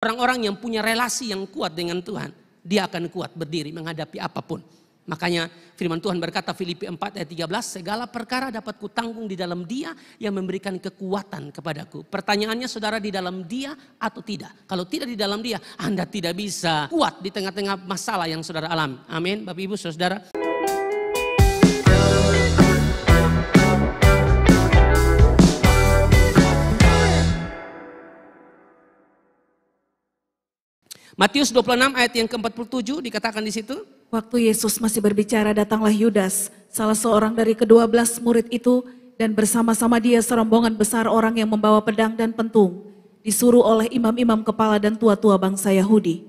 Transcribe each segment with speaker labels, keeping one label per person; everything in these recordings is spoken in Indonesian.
Speaker 1: Orang-orang yang punya relasi yang kuat dengan Tuhan, dia akan kuat berdiri menghadapi apapun. Makanya firman Tuhan berkata Filipi 4 ayat 13, segala perkara dapat kutanggung di dalam Dia yang memberikan kekuatan kepadaku. Pertanyaannya saudara, di dalam Dia atau tidak? Kalau tidak di dalam Dia, Anda tidak bisa kuat di tengah-tengah masalah yang saudara alami. Amin, Bapak Ibu Saudara. Matius 26 ayat yang ke-47 dikatakan di situ.
Speaker 2: Waktu Yesus masih berbicara, datanglah Yudas, salah seorang dari ke-12 murid itu, dan bersama-sama dia serombongan besar orang yang membawa pedang dan pentung, disuruh oleh imam-imam kepala dan tua-tua bangsa Yahudi.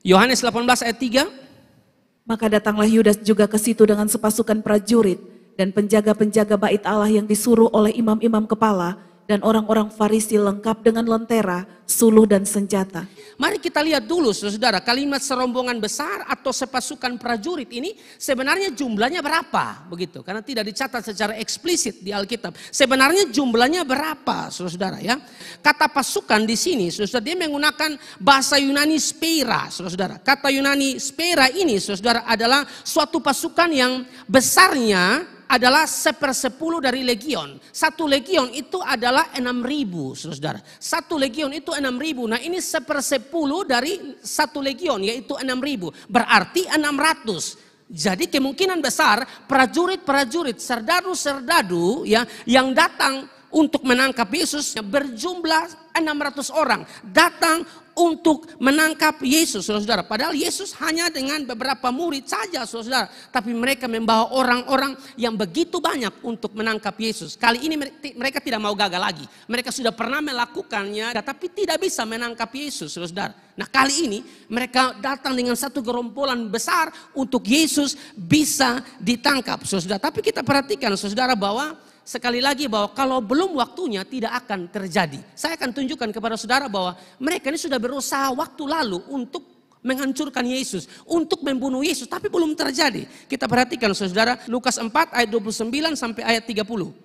Speaker 1: Yohanes 18 ayat 3.
Speaker 2: Maka datanglah Yudas juga ke situ dengan sepasukan prajurit dan penjaga-penjaga bait Allah yang disuruh oleh imam-imam kepala dan orang-orang Farisi lengkap dengan lentera, suluh dan senjata.
Speaker 1: Mari kita lihat dulu saudara, kalimat serombongan besar atau sepasukan prajurit ini sebenarnya jumlahnya berapa begitu? Karena tidak dicatat secara eksplisit di Alkitab. Sebenarnya jumlahnya berapa saudara ya? Kata pasukan di sini saudara, dia menggunakan bahasa Yunani spera saudara. Kata Yunani spera ini saudara adalah suatu pasukan yang besarnya adalah 1/10 dari legion. Satu legion itu adalah 6.000 saudara. Satu legion itu 6.000. Nah ini 1/10 dari satu legion yaitu 6.000. Berarti 600. Jadi kemungkinan besar prajurit-prajurit, serdadu-serdadu ya, yang datang untuk menangkap Yesus berjumlah 600 orang. Datang untuk menangkap Yesus saudara. Padahal Yesus hanya dengan beberapa murid saja saudara. Tapi mereka membawa orang-orang yang begitu banyak untuk menangkap Yesus. Kali ini mereka tidak mau gagal lagi. Mereka sudah pernah melakukannya tapi tidak bisa menangkap Yesus saudara. Nah kali ini mereka datang dengan satu gerombolan besar untuk Yesus bisa ditangkap saudara. Tapi kita perhatikan saudara bahwa sekali lagi bahwa kalau belum waktunya tidak akan terjadi. Saya akan tunjukkan kepada saudara bahwa mereka ini sudah berusaha waktu lalu untuk menghancurkan Yesus. Untuk membunuh Yesus tapi belum terjadi. Kita perhatikan saudara Lukas 4 ayat 29 sampai ayat 30.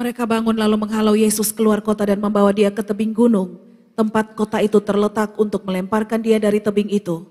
Speaker 2: Mereka bangun lalu menghalau Yesus keluar kota dan membawa dia ke tebing gunung. Tempat kota itu terletak untuk melemparkan dia dari tebing itu.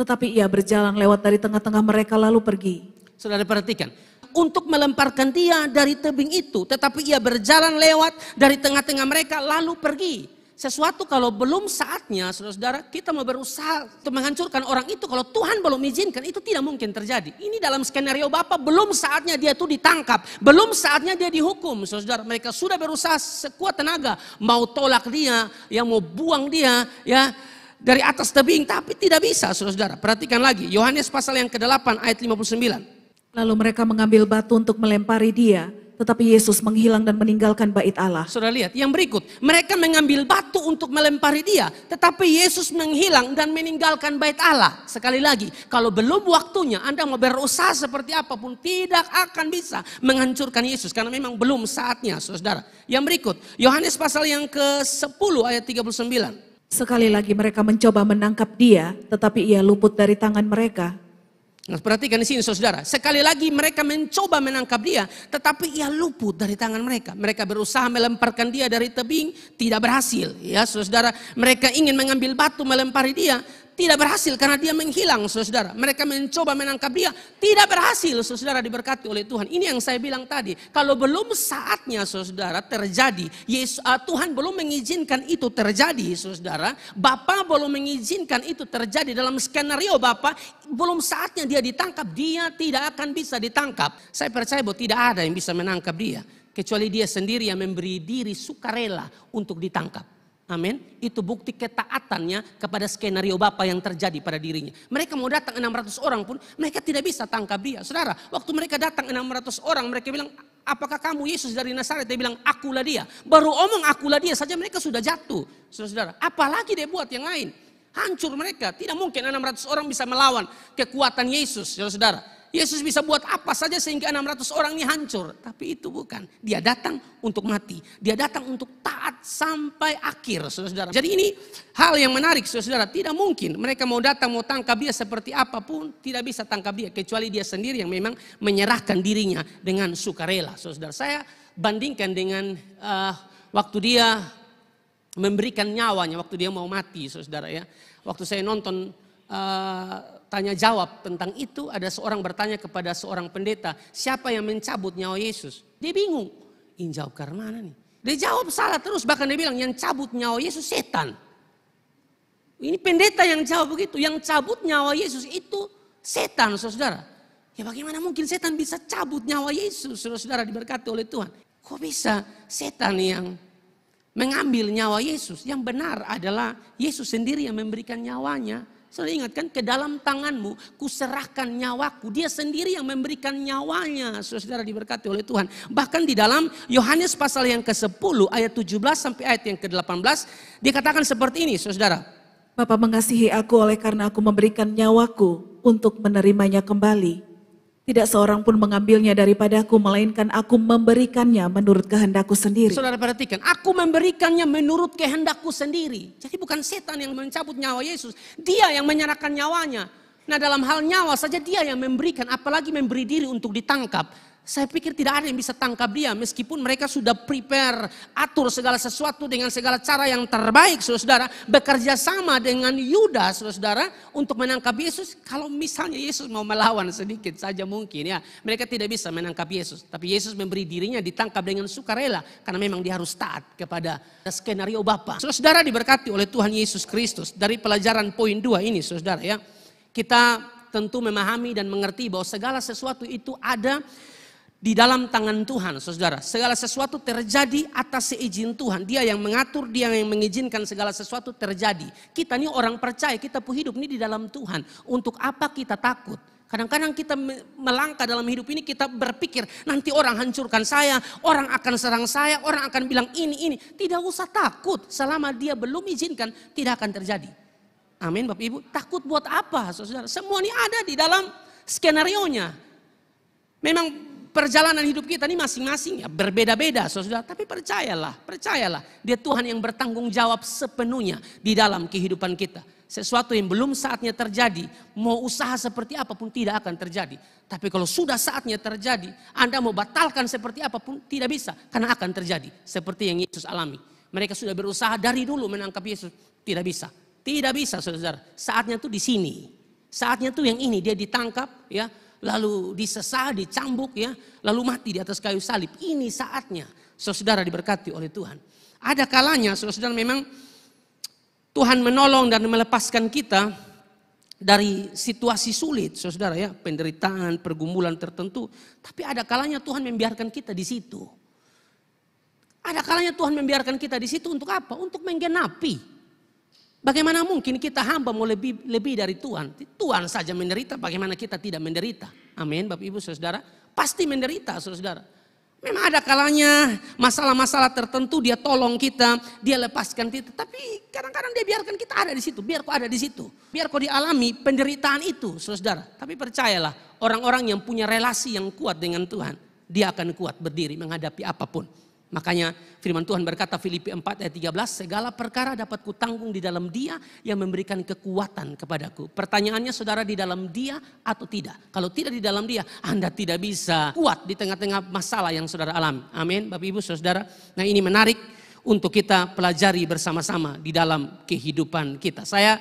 Speaker 2: Tetapi ia berjalan lewat dari tengah-tengah mereka lalu pergi. Saudara
Speaker 1: perhatikan. Untuk melemparkan dia dari tebing itu. Tetapi ia berjalan lewat dari tengah-tengah mereka lalu pergi. Sesuatu kalau belum saatnya saudara kita mau berusaha untuk menghancurkan orang itu. Kalau Tuhan belum izinkan itu tidak mungkin terjadi. Ini dalam skenario Bapak belum saatnya dia itu ditangkap. Belum saatnya dia dihukum saudara. Mereka sudah berusaha sekuat tenaga. Mau tolak dia, yang mau buang dia ya dari atas tebing. Tapi tidak bisa saudara. Perhatikan lagi Yohanes pasal yang ke-8 ayat 59.
Speaker 2: Lalu mereka mengambil batu untuk melempari dia, tetapi Yesus menghilang dan meninggalkan bait Allah.
Speaker 1: Saudara lihat yang berikut, mereka mengambil batu untuk melempari dia, tetapi Yesus menghilang dan meninggalkan bait Allah. Sekali lagi, kalau belum waktunya Anda mau berusaha seperti apapun tidak akan bisa menghancurkan Yesus karena memang belum saatnya, saudara. Yang berikut, Yohanes pasal yang ke-10 ayat 39.
Speaker 2: Sekali lagi mereka mencoba menangkap dia, tetapi ia luput dari tangan mereka.
Speaker 1: Nah, perhatikan di sini saudara. Sekali lagi mereka mencoba menangkap dia. Tetapi ia luput dari tangan mereka. Mereka berusaha melemparkan dia dari tebing. Tidak berhasil. Ya saudara. Mereka ingin mengambil batu melempari dia. Tidak berhasil karena dia menghilang saudara. Mereka mencoba menangkap dia. Tidak berhasil saudara, diberkati oleh Tuhan. Ini yang saya bilang tadi. Kalau belum saatnya saudara terjadi. Tuhan belum mengizinkan itu terjadi saudara. Bapa belum mengizinkan itu terjadi dalam skenario Bapa. Belum saatnya dia ditangkap. Dia tidak akan bisa ditangkap. Saya percaya bahwa tidak ada yang bisa menangkap dia. Kecuali dia sendiri yang memberi diri sukarela untuk ditangkap. Amin. Itu bukti ketaatannya kepada skenario Bapa yang terjadi pada dirinya. Mereka mau datang 600 orang pun mereka tidak bisa tangkap dia. Saudara, waktu mereka datang 600 orang mereka bilang, apakah kamu Yesus dari Nazaret? Dia bilang, akulah dia. Baru omong akulah dia saja mereka sudah jatuh. Saudara, apalagi dia buat yang lain. Hancur mereka. Tidak mungkin 600 orang bisa melawan kekuatan Yesus. Saudara, Yesus bisa buat apa saja sehingga 600 orang ini hancur. Tapi itu bukan. Dia datang untuk mati. Dia datang untuk taat sampai akhir saudara. Jadi ini hal yang menarik saudara. Tidak mungkin mereka mau datang mau tangkap dia seperti apapun. Tidak bisa tangkap dia. Kecuali dia sendiri yang memang menyerahkan dirinya dengan sukarela saudara. Saya bandingkan dengan waktu dia memberikan nyawanya waktu dia mau mati, saudara ya. Waktu saya nonton tanya jawab tentang itu, ada seorang bertanya kepada seorang pendeta, siapa yang mencabut nyawa Yesus? Dia bingung, ini jawab karena mana nih? Dia jawab salah terus, bahkan dia bilang yang cabut nyawa Yesus setan. Ini pendeta yang jawab begitu, yang cabut nyawa Yesus itu setan, saudara. Ya bagaimana mungkin setan bisa cabut nyawa Yesus, saudara diberkati oleh Tuhan. Kok bisa setan yang mengambil nyawa Yesus? Yang benar adalah Yesus sendiri yang memberikan nyawanya. Saudara ingat kan, ke dalam tanganmu kuserahkan nyawaku. Dia sendiri yang memberikan nyawanya, saudara diberkati oleh Tuhan. Bahkan di dalam Yohanes pasal yang ke-10 ayat 17 sampai ayat yang ke-18 dikatakan seperti ini, saudara.
Speaker 2: Bapa mengasihi aku oleh karena aku memberikan nyawaku untuk menerimanya kembali. Tidak seorang pun mengambilnya daripadaku, melainkan aku memberikannya menurut kehendakku sendiri.
Speaker 1: Saudara perhatikan, aku memberikannya menurut kehendakku sendiri. Jadi bukan setan yang mencabut nyawa Yesus, dia yang menyerahkan nyawanya. Nah dalam hal nyawa saja dia yang memberikan, apalagi memberi diri untuk ditangkap. Saya pikir tidak ada yang bisa tangkap dia, meskipun mereka sudah prepare, atur segala sesuatu dengan segala cara yang terbaik, saudara. Bekerja sama dengan Yudas, saudara, untuk menangkap Yesus. Kalau misalnya Yesus mau melawan sedikit saja mungkin ya, mereka tidak bisa menangkap Yesus. Tapi Yesus memberi dirinya ditangkap dengan sukarela, karena memang dia harus taat kepada skenario Bapa. Saudara diberkati oleh Tuhan Yesus Kristus. Dari pelajaran poin 2 ini, saudara ya, kita tentu memahami dan mengerti bahwa segala sesuatu itu ada di dalam tangan Tuhan, saudara. Segala sesuatu terjadi atas seizin Tuhan. Dia yang mengatur, dia yang mengizinkan segala sesuatu terjadi. Kita ini orang percaya, kita hidup ini di dalam Tuhan. Untuk apa kita takut? Kadang-kadang kita melangkah dalam hidup ini, kita berpikir nanti orang hancurkan saya, orang akan serang saya, orang akan bilang ini. Tidak usah takut, selama dia belum izinkan tidak akan terjadi. Amin Bapak Ibu. Takut buat apa, saudara? Semua ini ada di dalam skenarionya. Memang perjalanan hidup kita ini masing-masing ya berbeda-beda, saudara. Tapi percayalah, dia Tuhan yang bertanggung jawab sepenuhnya di dalam kehidupan kita. Sesuatu yang belum saatnya terjadi, mau usaha seperti apapun tidak akan terjadi. Tapi kalau sudah saatnya terjadi, Anda mau batalkan seperti apapun tidak bisa, karena akan terjadi. Seperti yang Yesus alami. Mereka sudah berusaha dari dulu menangkap Yesus, tidak bisa. Tidak bisa, saudara. Saatnya tuh di sini. Saatnya tuh yang ini, dia ditangkap ya. Lalu disesah, dicambuk ya, lalu mati di atas kayu salib. Ini saatnya, saudara diberkati oleh Tuhan. Ada kalanya, saudara memang Tuhan menolong dan melepaskan kita dari situasi sulit, saudara ya, penderitaan, pergumulan tertentu. Tapi ada kalanya Tuhan membiarkan kita di situ. Ada kalanya Tuhan membiarkan kita di situ untuk apa? Untuk menggenapi. Bagaimana mungkin kita hamba mau lebih dari Tuhan? Tuhan saja menderita, bagaimana kita tidak menderita? Amin, Bapak Ibu Saudara. Pasti menderita, saudara. Memang ada kalanya masalah-masalah tertentu dia tolong kita, dia lepaskan kita. Tapi kadang-kadang dia biarkan kita ada di situ, biar kau ada di situ. Biar kau dialami penderitaan itu, saudara. Tapi percayalah, orang-orang yang punya relasi yang kuat dengan Tuhan, dia akan kuat berdiri menghadapi apapun. Makanya firman Tuhan berkata Filipi 4 ayat 13, segala perkara dapat kutanggung di dalam Dia yang memberikan kekuatan kepadaku. Pertanyaannya saudara, di dalam Dia atau tidak? Kalau tidak di dalam Dia, Anda tidak bisa kuat di tengah-tengah masalah yang saudara alami. Amin Bapak Ibu Saudara. Nah ini menarik untuk kita pelajari bersama-sama di dalam kehidupan kita. Saya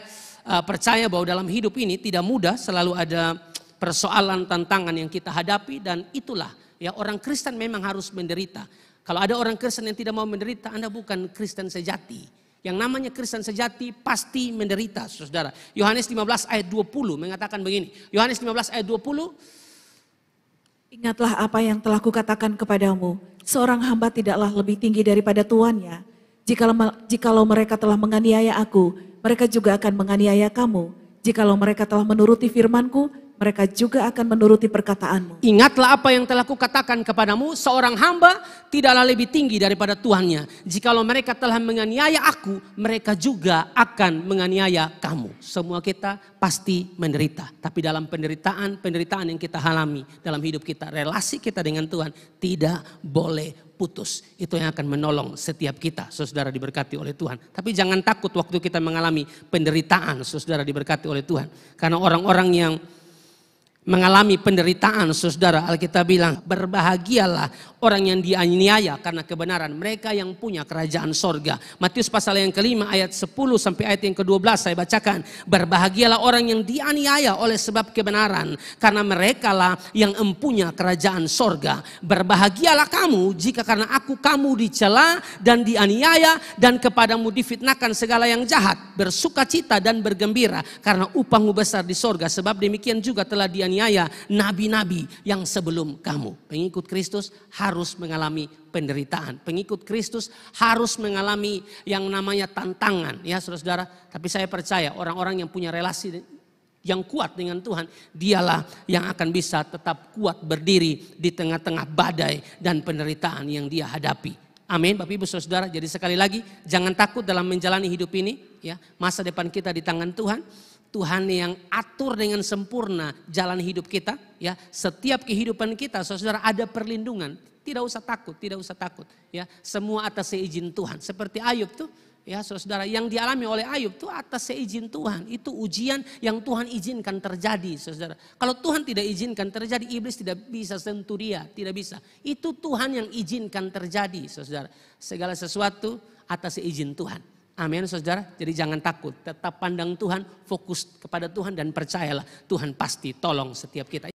Speaker 1: percaya bahwa dalam hidup ini tidak mudah, selalu ada persoalan, tantangan yang kita hadapi. Dan itulah ya, orang Kristen memang harus menderita. Kalau ada orang Kristen yang tidak mau menderita, Anda bukan Kristen sejati. Yang namanya Kristen sejati pasti menderita, saudara. Yohanes 15 ayat 20 mengatakan begini. Yohanes 15 ayat 20.
Speaker 2: Ingatlah apa yang telah kukatakan kepadamu. Seorang hamba tidaklah lebih tinggi daripada tuannya. Jikalau mereka telah menganiaya aku, mereka juga akan menganiaya kamu. Jikalau mereka telah menuruti firmanku, mereka juga akan menuruti perkataanmu.
Speaker 1: Ingatlah apa yang telah kukatakan kepadamu, seorang hamba tidaklah lebih tinggi daripada tuannya. Jikalau mereka telah menganiaya aku, mereka juga akan menganiaya kamu. Semua kita pasti menderita. Tapi dalam penderitaan yang kita alami dalam hidup kita, relasi kita dengan Tuhan tidak boleh putus. Itu yang akan menolong setiap kita, saudara diberkati oleh Tuhan. Tapi jangan takut waktu kita mengalami penderitaan, saudara diberkati oleh Tuhan. Karena orang-orang yang mengalami penderitaan, saudara. Alkitab bilang, berbahagialah orang yang dianiaya karena kebenaran, mereka yang punya kerajaan sorga. Matius pasal yang kelima ayat 10 sampai ayat yang ke-12 saya bacakan. Berbahagialah orang yang dianiaya oleh sebab kebenaran, karena merekalah yang empunya kerajaan sorga. Berbahagialah kamu jika karena aku kamu dicela dan dianiaya dan kepadamu difitnahkan segala yang jahat. Bersukacita dan bergembira karena upahmu besar di sorga, sebab demikian juga telah dianiaya nabi-nabi yang sebelum kamu. Pengikut Kristus harus mengalami penderitaan. Pengikut Kristus harus mengalami yang namanya tantangan, ya saudara-saudara. Tapi saya percaya orang-orang yang punya relasi yang kuat dengan Tuhan, dialah yang akan bisa tetap kuat berdiri di tengah-tengah badai dan penderitaan yang dia hadapi. Amin, Bapak Ibu Saudara. Jadi sekali lagi, jangan takut dalam menjalani hidup ini, ya. Masa depan kita di tangan Tuhan. Tuhan yang atur dengan sempurna jalan hidup kita, ya. Setiap kehidupan kita, saudara, ada perlindungan. Tidak usah takut, tidak usah takut, ya. Semua atas seizin Tuhan. Seperti Ayub tuh, ya saudara, yang dialami oleh Ayub tuh atas seizin Tuhan. Itu ujian yang Tuhan izinkan terjadi, saudara. Kalau Tuhan tidak izinkan terjadi, iblis tidak bisa sentuh dia, tidak bisa. Itu Tuhan yang izinkan terjadi, saudara. Segala sesuatu atas seizin Tuhan. Amin, saudara. Jadi jangan takut, tetap pandang Tuhan, fokus kepada Tuhan dan percayalah Tuhan pasti tolong setiap kita.